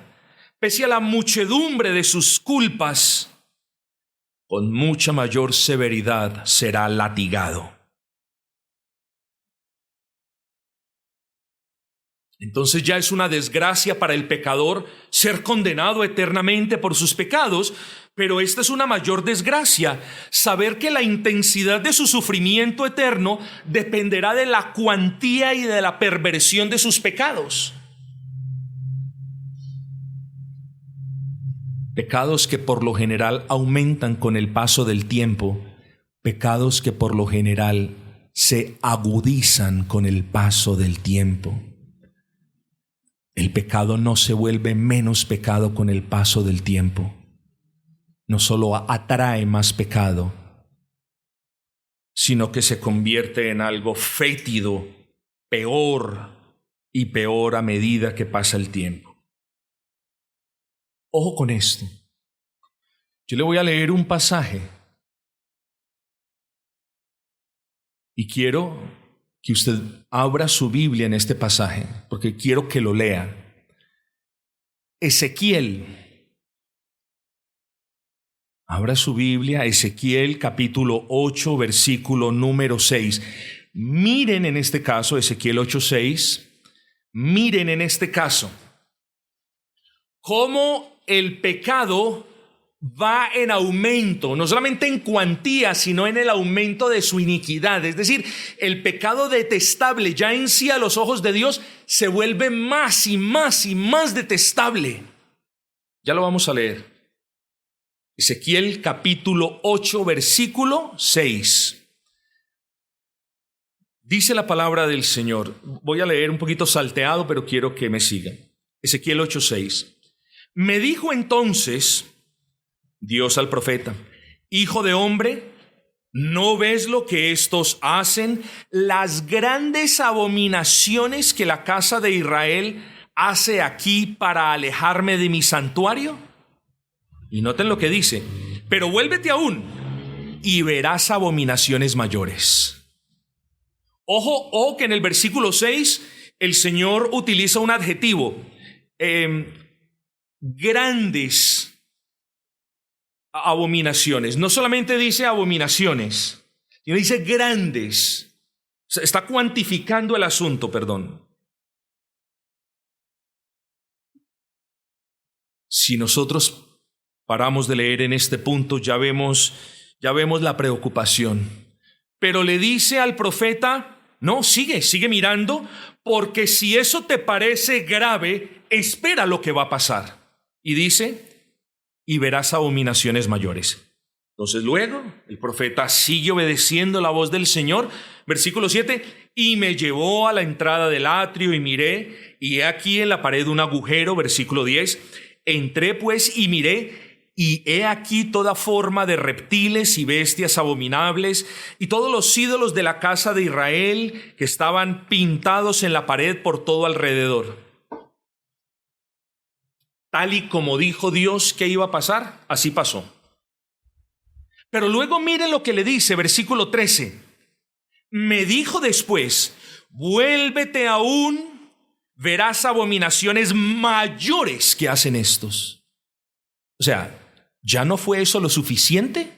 pese a la muchedumbre de sus culpas, con mucha mayor severidad será latigado. Entonces ya es una desgracia para el pecador ser condenado eternamente por sus pecados, pero esta es una mayor desgracia, saber que la intensidad de su sufrimiento eterno dependerá de la cuantía y de la perversión de sus pecados. Pecados que por lo general aumentan con el paso del tiempo, pecados que por lo general se agudizan con el paso del tiempo. El pecado no se vuelve menos pecado con el paso del tiempo. No solo atrae más pecado, sino que se convierte en algo fétido, peor y peor a medida que pasa el tiempo. Ojo con esto. Yo le voy a leer un pasaje y quiero que usted abra su Biblia en este pasaje, porque quiero que lo lea. Ezequiel. Abra su Biblia, Ezequiel capítulo 8, versículo número 6. Miren en este caso, Ezequiel 8:6, miren en este caso cómo el pecado va en aumento, no solamente en cuantía, sino en el aumento de su iniquidad. Es decir, el pecado detestable ya en sí a los ojos de Dios se vuelve más y más y más detestable. Ya lo vamos a leer. Ezequiel capítulo 8, versículo 6. Dice la palabra del Señor. Voy a leer un poquito salteado, pero quiero que me sigan. Ezequiel 8:6. Me dijo entonces Dios al profeta: Hijo de hombre, ¿no ves lo que estos hacen? Las grandes abominaciones que la casa de Israel hace aquí para alejarme de mi santuario. Y noten lo que dice: pero vuélvete aún y verás abominaciones mayores. Ojo que en el versículo 6 el Señor utiliza un adjetivo. Grandes abominaciones. No solamente dice abominaciones, sino dice grandes. Está cuantificando el asunto, perdón. Si nosotros paramos de leer en este punto, ya vemos la preocupación. Pero le dice al profeta: no, sigue mirando, porque si eso te parece grave, espera lo que va a pasar. Y dice: y verás abominaciones mayores. Entonces luego el profeta sigue obedeciendo la voz del Señor. Versículo 7, y me llevó a la entrada del atrio y miré, y he aquí en la pared un agujero. Versículo 10, entré pues y miré, y he aquí toda forma de reptiles y bestias abominables, y todos los ídolos de la casa de Israel que estaban pintados en la pared por todo alrededor. Tal y como dijo Dios que iba a pasar, así pasó. Pero luego miren lo que le dice, versículo 13. Me dijo después, vuélvete aún, verás abominaciones mayores que hacen estos. O sea, ¿ya no fue eso lo suficiente?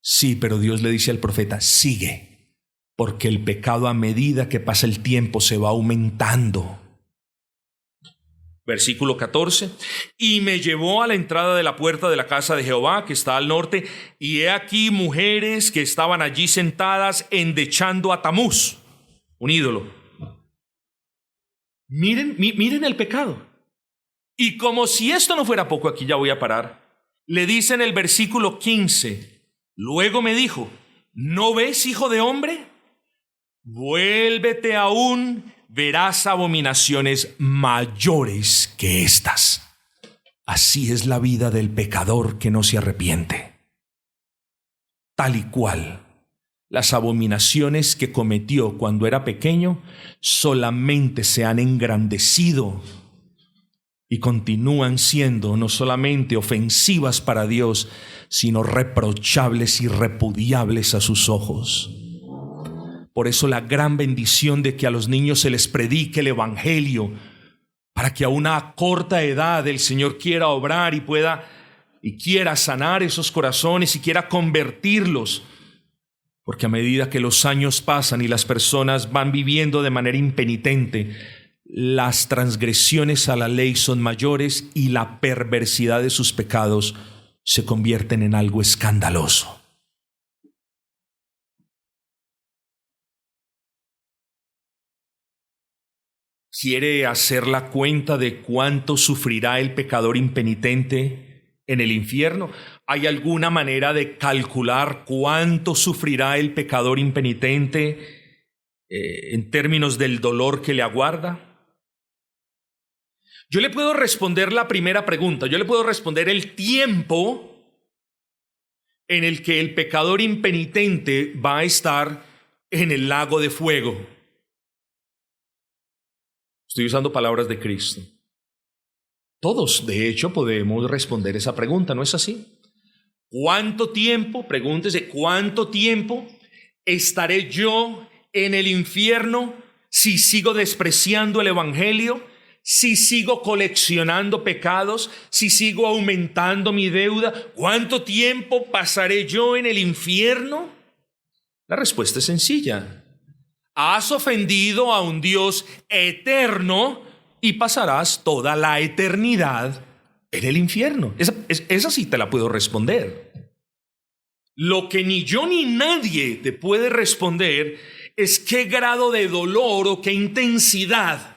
Sí, pero Dios le dice al profeta, sigue, porque el pecado a medida que pasa el tiempo se va aumentando. Versículo 14, y me llevó a la entrada de la puerta de la casa de Jehová, que está al norte, y he aquí mujeres que estaban allí sentadas endechando a Tamuz, un ídolo. Miren el pecado. Y como si esto no fuera poco, aquí ya voy a parar, le dice en el versículo 15, luego me dijo, ¿no ves, hijo de hombre? Vuélvete aún, verás abominaciones mayores que estas. Así es la vida del pecador que no se arrepiente. Tal y cual, las abominaciones que cometió cuando era pequeño solamente se han engrandecido y continúan siendo no solamente ofensivas para Dios, sino reprochables y repudiables a sus ojos. Por eso la gran bendición de que a los niños se les predique el evangelio, para que a una corta edad el Señor quiera obrar y pueda y quiera sanar esos corazones y quiera convertirlos. Porque a medida que los años pasan y las personas van viviendo de manera impenitente, las transgresiones a la ley son mayores y la perversidad de sus pecados se convierten en algo escandaloso. ¿Quiere hacer la cuenta de cuánto sufrirá el pecador impenitente en el infierno? ¿Hay alguna manera de calcular cuánto sufrirá el pecador impenitente en términos del dolor que le aguarda? Yo le puedo responder la primera pregunta. Yo le puedo responder el tiempo en el que el pecador impenitente va a estar en el lago de fuego. Estoy usando palabras de Cristo. Todos, de hecho, podemos responder esa pregunta, ¿no es así? ¿Cuánto tiempo, pregúntese, cuánto tiempo estaré yo en el infierno si sigo despreciando el evangelio, si sigo coleccionando pecados, si sigo aumentando mi deuda? ¿Cuánto tiempo pasaré yo en el infierno? La respuesta es sencilla. Has ofendido a un Dios eterno y pasarás toda la eternidad en el infierno. Esa sí te la puedo responder. Lo que ni yo ni nadie te puede responder es qué grado de dolor o qué intensidad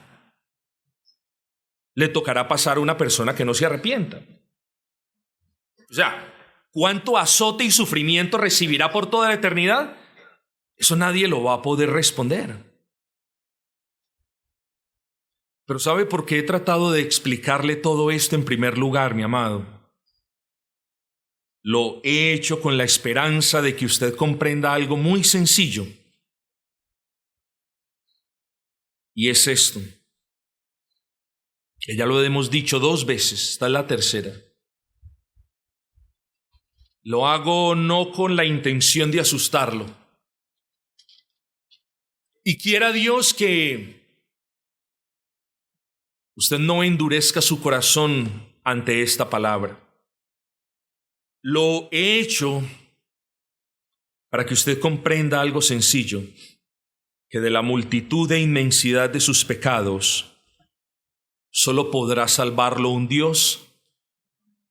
le tocará pasar a una persona que no se arrepienta. O sea, ¿cuánto azote y sufrimiento recibirá por toda la eternidad? Eso nadie lo va a poder responder. Pero ¿sabe por qué he tratado de explicarle todo esto en primer lugar, mi amado? Lo he hecho con la esperanza de que usted comprenda algo muy sencillo. Y es esto. Que ya lo hemos dicho 2 veces, esta es la tercera. Lo hago no con la intención de asustarlo. Y quiera Dios que usted no endurezca su corazón ante esta palabra. Lo he hecho para que usted comprenda algo sencillo, que de la multitud e inmensidad de sus pecados, solo podrá salvarlo un Dios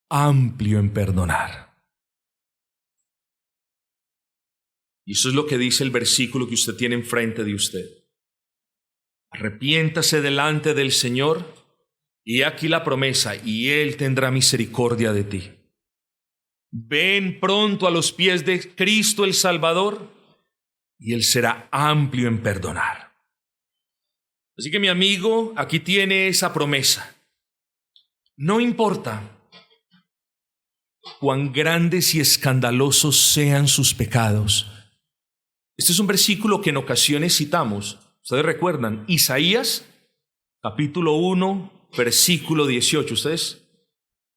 amplio en perdonar. Y eso es lo que dice el versículo que usted tiene enfrente de usted. Arrepiéntase delante del Señor Y aquí la promesa, y Él tendrá misericordia de ti. Ven pronto a los pies de Cristo el Salvador, y Él será amplio en perdonar. Así que mi amigo, aquí tiene esa promesa. No importa cuán grandes y escandalosos sean sus pecados. Este es un versículo que en ocasiones citamos. Ustedes recuerdan, Isaías, capítulo 1, versículo 18. Ustedes,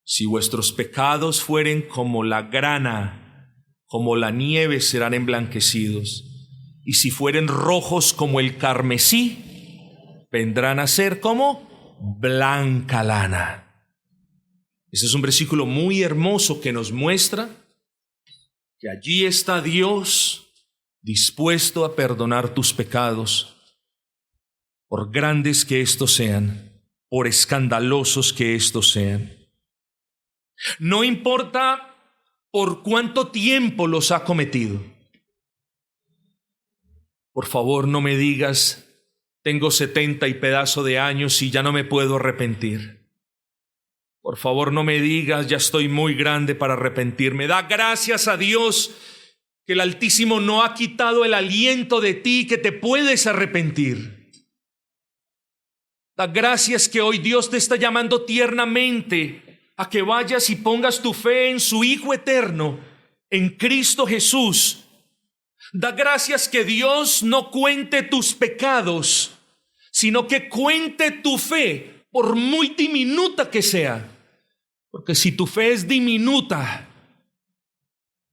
si vuestros pecados fueren como la grana, como la nieve, serán emblanquecidos. Y si fueren rojos como el carmesí, vendrán a ser como blanca lana. Ese es un versículo muy hermoso que nos muestra que allí está Dios dispuesto a perdonar tus pecados, por grandes que estos sean, por escandalosos que estos sean. No importa por cuánto tiempo los ha cometido. Por favor, no me digas, tengo 70 y pedazo de años y ya no me puedo arrepentir. Por favor, no me digas, ya estoy muy grande para arrepentirme. Da gracias a Dios que el Altísimo no ha quitado el aliento de ti, que te puedes arrepentir. Da gracias que hoy Dios te está llamando tiernamente a que vayas y pongas tu fe en su Hijo eterno, en Cristo Jesús. Da gracias que Dios no cuente tus pecados, sino que cuente tu fe, por muy diminuta que sea. Porque si tu fe es diminuta,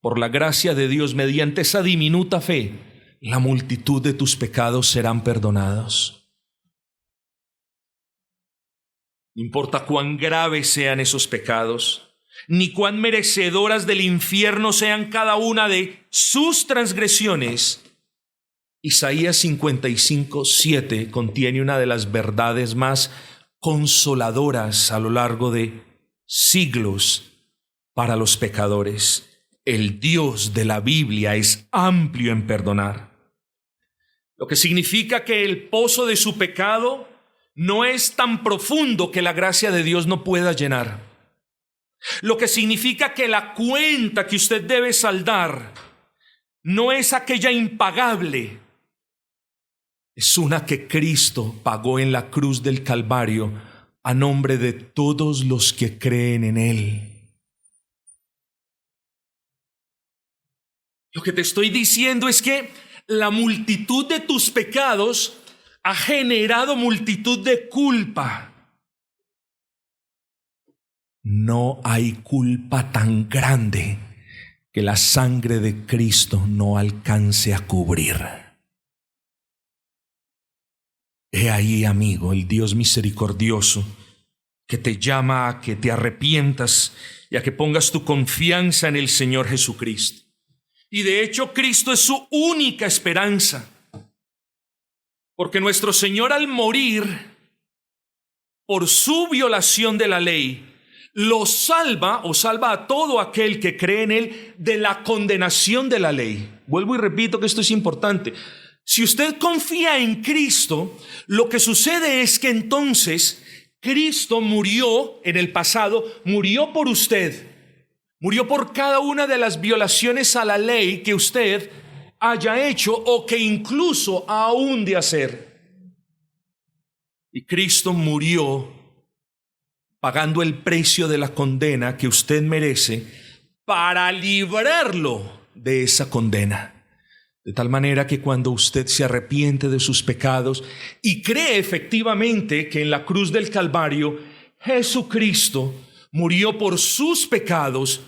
por la gracia de Dios, mediante esa diminuta fe, la multitud de tus pecados serán perdonados. No importa cuán graves sean esos pecados, ni cuán merecedoras del infierno sean cada una de sus transgresiones. Isaías 55:7 contiene una de las verdades más consoladoras a lo largo de siglos para los pecadores. El Dios de la Biblia es amplio en perdonar, lo que significa que el pozo de su pecado no es tan profundo que la gracia de Dios no pueda llenar. Lo que significa que la cuenta que usted debe saldar no es aquella impagable, es una que Cristo pagó en la cruz del Calvario a nombre de todos los que creen en Él. Lo que te estoy diciendo es que la multitud de tus pecados ha generado multitud de culpa. No hay culpa tan grande que la sangre de Cristo no alcance a cubrir. He ahí, amigo, el Dios misericordioso que te llama a que te arrepientas y a que pongas tu confianza en el Señor Jesucristo. Y de hecho, Cristo es su única esperanza. Porque nuestro Señor, al morir por su violación de la ley, lo salva o salva a todo aquel que cree en Él de la condenación de la ley. Vuelvo y repito que esto es importante. Si usted confía en Cristo, lo que sucede es que entonces Cristo murió en el pasado, murió por usted, murió por cada una de las violaciones a la ley que usted haya hecho o que incluso aún de hacer. Y Cristo murió pagando el precio de la condena que usted merece para librarlo de esa condena. De tal manera que cuando usted se arrepiente de sus pecados y cree efectivamente que en la cruz del Calvario Jesucristo murió por sus pecados,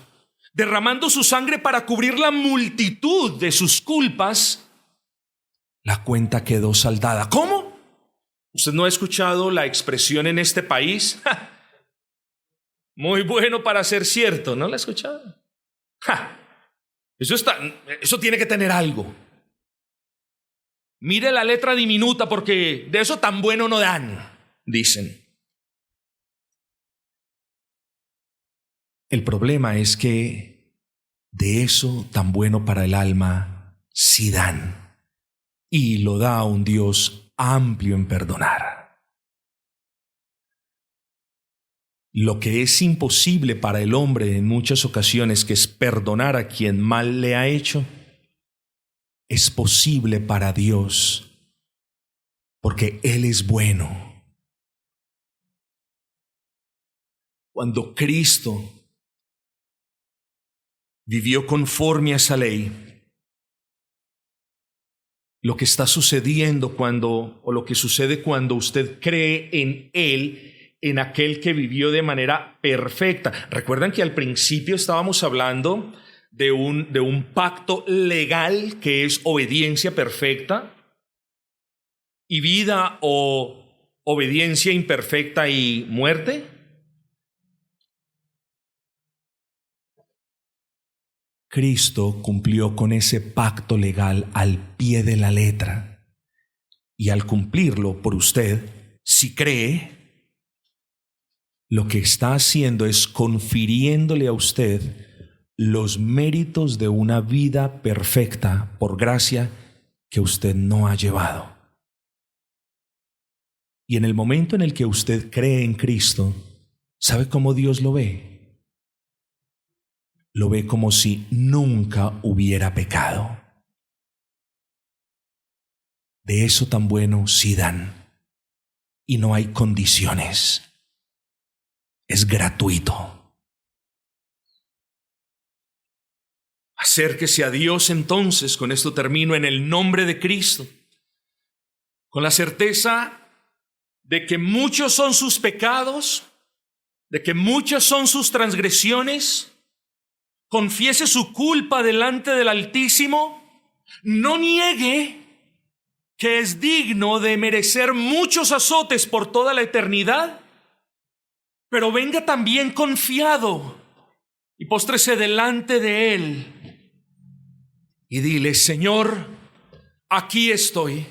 derramando su sangre para cubrir la multitud de sus culpas, la cuenta quedó saldada. ¿Cómo? ¿Usted no ha escuchado la expresión en este país? ¡Ja! Muy bueno para ser cierto, ¿no la ha escuchado? ¡Ja! Eso tiene que tener algo. Mire la letra diminuta porque de eso tan bueno no dan, dicen. El problema es que de eso tan bueno para el alma sí dan, y lo da un Dios amplio en perdonar. Lo que es imposible para el hombre en muchas ocasiones, que es perdonar a quien mal le ha hecho, es posible para Dios, porque Él es bueno. Cuando Cristo vivió conforme a esa ley, lo que está sucediendo lo que sucede cuando usted cree en Él, en aquel que vivió de manera perfecta. Recuerdan que al principio estábamos hablando de un pacto legal que es obediencia perfecta y vida, o obediencia imperfecta y muerte. Cristo cumplió con ese pacto legal al pie de la letra, y al cumplirlo por usted, si cree, lo que está haciendo es confiriéndole a usted los méritos de una vida perfecta por gracia que usted no ha llevado. Y en el momento en el que usted cree en Cristo, ¿sabe cómo Dios lo ve? Lo ve como si nunca hubiera pecado. De eso tan bueno sí dan. Y no hay condiciones. Es gratuito. Acérquese a Dios entonces, con esto termino, en el nombre de Cristo, con la certeza de que muchos son sus pecados, de que muchas son sus transgresiones. Confiese su culpa delante del Altísimo. No niegue que es digno de merecer muchos azotes por toda la eternidad, pero venga también confiado y póstrese delante de Él y dile: Señor, aquí estoy,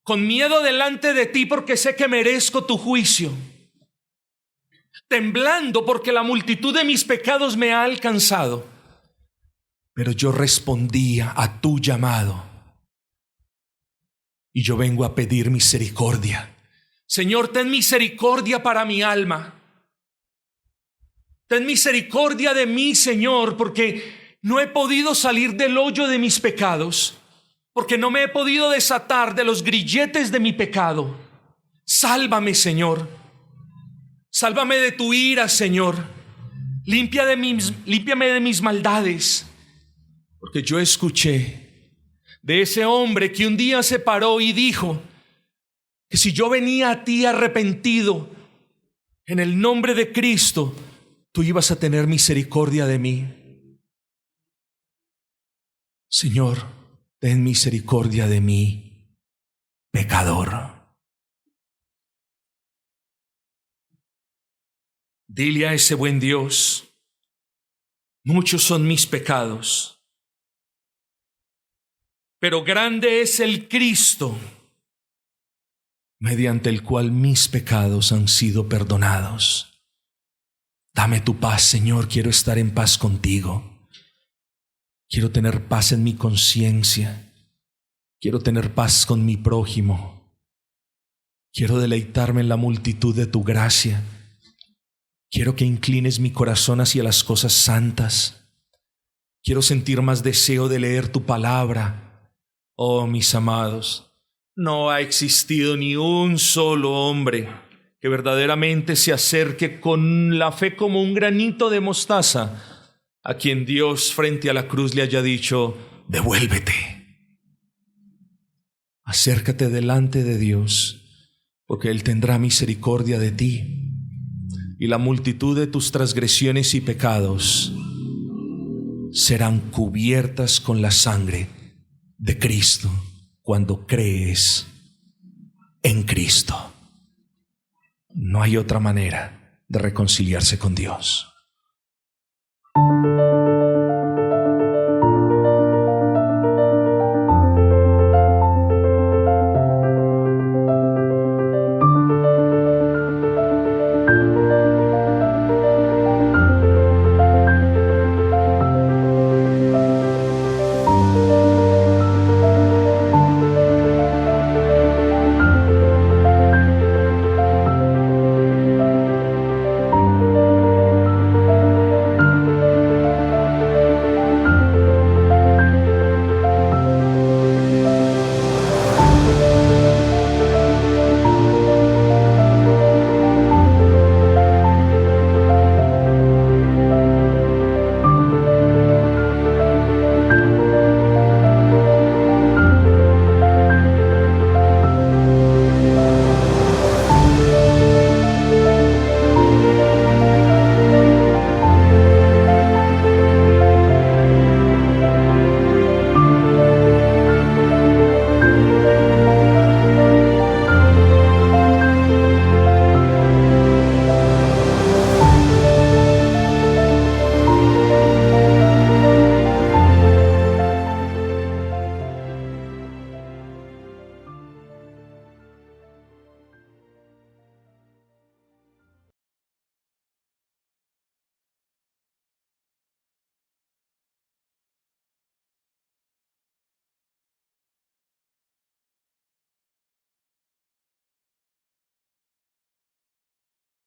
con miedo delante de ti, porque sé que merezco tu juicio, temblando porque la multitud de mis pecados me ha alcanzado, pero yo respondía a tu llamado y yo vengo a pedir misericordia. Señor, ten misericordia para mi alma. Ten misericordia de mí, Señor, porque no he podido salir del hoyo de mis pecados, porque no me he podido desatar de los grilletes de mi pecado. Sálvame, Señor. Sálvame de tu ira, Señor. Límpiame de mis maldades. Porque yo escuché de ese hombre que un día se paró y dijo que si yo venía a ti arrepentido en el nombre de Cristo, tú ibas a tener misericordia de mí. Señor, ten misericordia de mí, pecador. Dile a ese buen Dios: muchos son mis pecados, pero grande es el Cristo mediante el cual mis pecados han sido perdonados. Dame tu paz, Señor. Quiero estar en paz contigo. Quiero tener paz en mi conciencia. Quiero tener paz con mi prójimo. Quiero deleitarme en la multitud de tu gracia. Quiero que inclines mi corazón hacia las cosas santas. Quiero sentir más deseo de leer tu palabra. Oh, mis amados, no ha existido ni un solo hombre que verdaderamente se acerque con la fe como un granito de mostaza a quien Dios frente a la cruz le haya dicho: devuélvete. Acércate delante de Dios, porque Él tendrá misericordia de ti, y la multitud de tus transgresiones y pecados serán cubiertas con la sangre de Cristo cuando crees en Cristo. No hay otra manera de reconciliarse con Dios.